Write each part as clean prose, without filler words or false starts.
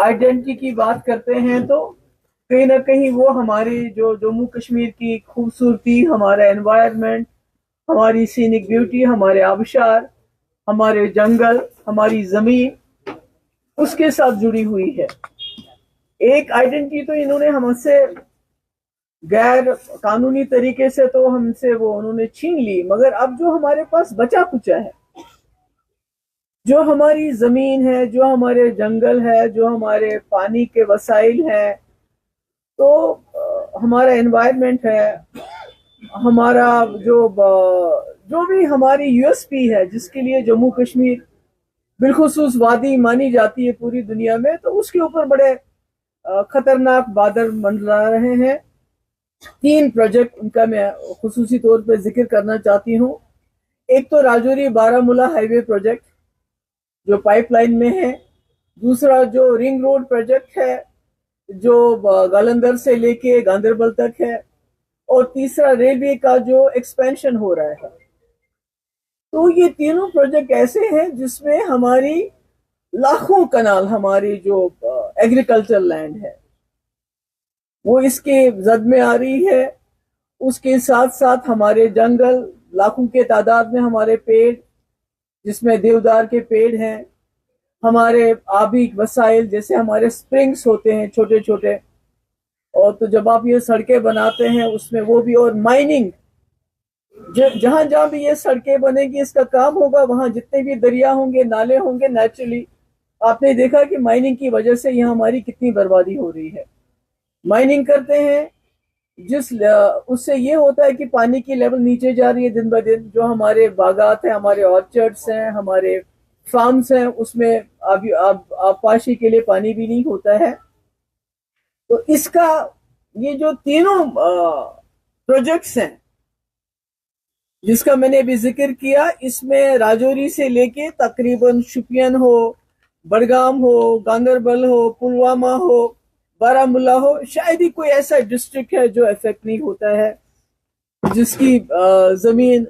Identity की बात करते हैं तो कहीं ना कहीं वो हमारी जो जम्मू कश्मीर की खूबसूरती, हमारा एनवायरनमेंट, हमारी सीनिक ब्यूटी, हमारे आबशार, हमारे जंगल, हमारी जमीन, उसके साथ जुड़ी हुई है। एक आइडेंटिटी तो इन्होंने हमसे गैर कानूनी तरीके से तो हमसे वो उन्होंने छीन ली, मगर अब जो हमारे पास बचा कुचा है, जो हमारी जमीन है, जो हमारे जंगल है, जो हमारे पानी के वसाइल हैं, तो हमारा एनवायरनमेंट है, हमारा जो भी हमारी यूएसपी है, जिसके लिए जम्मू कश्मीर बिलखुसूस वादी मानी जाती है पूरी दुनिया में, तो उसके ऊपर बड़े खतरनाक बादल मंडरा रहे हैं। 3 प्रोजेक्ट उनका मैं खुसूसी तौर पर जिक्र करना चाहती हूँ। एक तो राजौरी बारामूला हाईवे प्रोजेक्ट जो पाइपलाइन में है, दूसरा जो रिंग रोड प्रोजेक्ट है जो गालंदर से लेके गांधरबल तक है, और तीसरा रेलवे का जो एक्सपेंशन हो रहा है। तो ये तीनों प्रोजेक्ट ऐसे हैं जिसमें हमारी लाखों कनाल, हमारी जो एग्रीकल्चर लैंड है वो इसके जद में आ रही है। उसके साथ साथ हमारे जंगल, लाखों के तादाद में हमारे पेड़, जिसमें देवदार के पेड़ हैं, हमारे आबी वसाइल जैसे हमारे स्प्रिंग्स होते हैं छोटे छोटे, और तो जब आप ये सड़कें बनाते हैं उसमें वो भी, और माइनिंग, जहां जहां भी ये सड़कें बनेगी इसका काम होगा, वहां जितने भी दरिया होंगे, नाले होंगे, नेचुरली आपने देखा कि माइनिंग की वजह से यहाँ हमारी कितनी बर्बादी हो रही है। माइनिंग करते हैं उससे ये होता है कि पानी की लेवल नीचे जा रही है दिन ब दिन। जो हमारे बागात हैं, हमारे ऑर्चर्ड्स हैं, हमारे फार्म्स हैं, उसमें आबपाशी के लिए पानी भी नहीं होता है। तो इसका ये जो तीनों प्रोजेक्ट्स हैं जिसका मैंने अभी जिक्र किया, इसमें राजौरी से लेके तकरीबन शुपियन हो, बडगाम हो, गांदरबल हो, पुलवामा हो, बारामूला हो, शायद ही कोई ऐसा डिस्ट्रिक्ट है जो इफेक्ट नहीं होता है, जिसकी जमीन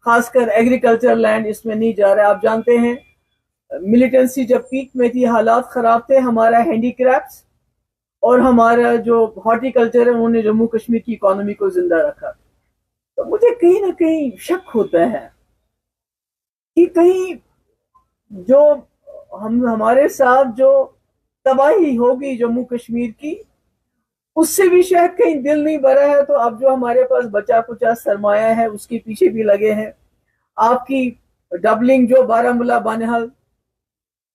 खासकर एग्रीकल्चर लैंड इसमें नहीं जा रहा है। आप जानते हैं मिलिटेंसी जब पीक में थी, हालात खराब थे, हमारा हैंडीक्राफ्ट्स और हमारा जो हॉर्टिकल्चर है उन्होंने जम्मू कश्मीर की इकोनॉमी को जिंदा रखा। तो मुझे कहीं ना कहीं शक होता है कि कहीं जो हमारे साथ जो तबाही होगी जम्मू कश्मीर की, उससे भी शायद कहीं दिल नहीं भरा है। तो अब जो हमारे पास बचा कुचा सरमाया है उसके पीछे भी लगे हैं। आपकी डबलिंग जो बारामूला बानहल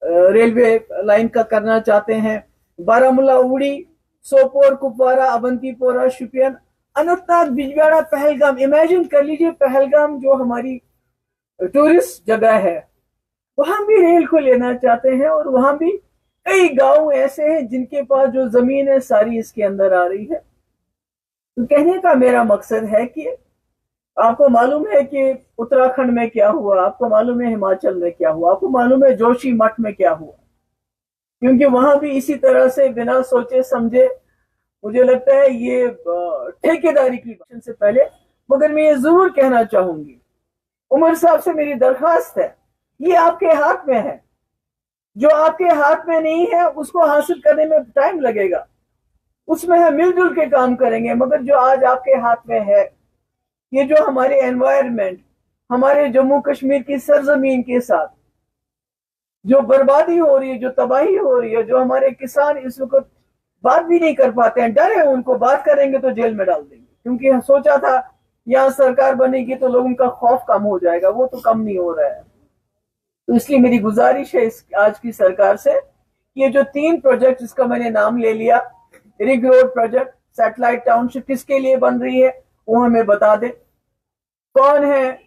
रेलवे लाइन का करना चाहते हैं, बारामूला उड़ी, सोपोर, कुपवारा, अवंतीपोरा, शुपियन, अनंतनाग, बिजवाड़ा, पहलगाम। इमेजिन कर लीजिए पहलगाम जो हमारी टूरिस्ट जगह है, वहां भी रेल को लेना चाहते हैं, और वहां भी कई गांव ऐसे हैं जिनके पास जो जमीन है सारी इसके अंदर आ रही है। तो कहने का मेरा मकसद है कि आपको मालूम है कि उत्तराखंड में क्या हुआ, आपको मालूम है हिमाचल में क्या हुआ, आपको मालूम है जोशी मठ में क्या हुआ, क्योंकि वहां भी इसी तरह से बिना सोचे समझे, मुझे लगता है ये ठेकेदारी की से पहले। मगर मैं ये जरूर कहना चाहूंगी, उमर साहब से मेरी दरखास्त है, ये आपके हाथ में है। जो आपके हाथ में नहीं है उसको हासिल करने में टाइम लगेगा, उसमें हम मिलजुल के काम करेंगे। मगर जो आज आपके हाथ में है, ये जो हमारे एनवायरनमेंट, हमारे जम्मू कश्मीर की सरजमीन के साथ जो बर्बादी हो रही है, जो तबाही हो रही है, जो हमारे किसान इस वक्त बात भी नहीं कर पाते हैं, डर है उनको, बात करेंगे तो जेल में डाल देंगे, क्योंकि सोचा था यहाँ सरकार बनेगी तो लोगों का खौफ कम हो जाएगा, वो तो कम नहीं हो रहा है। तो इसलिए मेरी गुजारिश है आज की सरकार से, ये जो 3 प्रोजेक्ट जिसका मैंने नाम ले लिया, ring road project, satellite township किसके लिए बन रही है वो हमें बता दे, कौन है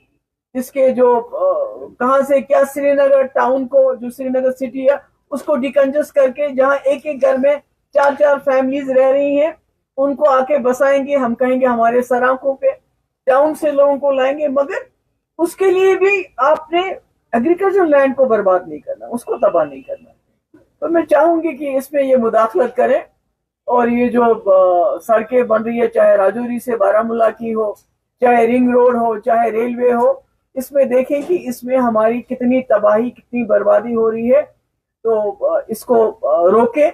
इसके जो कहां से क्या, श्रीनगर टाउन को, जो श्रीनगर सिटी है उसको डिकंजस्ट करके जहां एक एक घर में 4-4 फैमिलीज रह रही हैं उनको आके बसाएंगे। हम कहेंगे हमारे सड़कों पे टाउन से लोगों को लाएंगे, मगर उसके लिए भी आपने एग्रीकल्चर लैंड को बर्बाद नहीं करना, उसको तबाह नहीं करना। तो मैं चाहूंगी कि इसमें ये मुदाखलत करें, और ये जो सड़कें बन रही है, चाहे राजौरी से बारामूला की हो, चाहे रिंग रोड हो, चाहे रेलवे हो, इसमें देखें कि इसमें हमारी कितनी तबाही, कितनी बर्बादी हो रही है। तो इसको रोके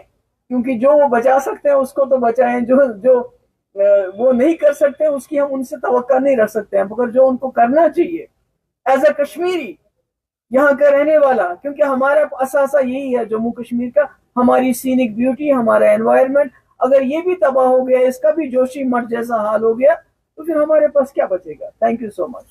کیونکہ جو وہ بچا سکتے ہیں اس کو تو بچائیں، جو وہ نہیں کر سکتے اس کی ہم ان سے توقع نہیں رکھ سکتے ہیں، مگر جو ان کو کرنا چاہیے ایز اے کشمیری یہاں کا رہنے والا، کیونکہ ہمارا اثاثہ یہی ہے جموں کشمیر کا، ہماری سینک بیوٹی، ہمارا انوائرمنٹ، اگر یہ بھی تباہ ہو گیا، اس کا بھی جوشی مٹھ جیسا حال ہو گیا، تو پھر ہمارے پاس کیا بچے گا؟ Thank you so much.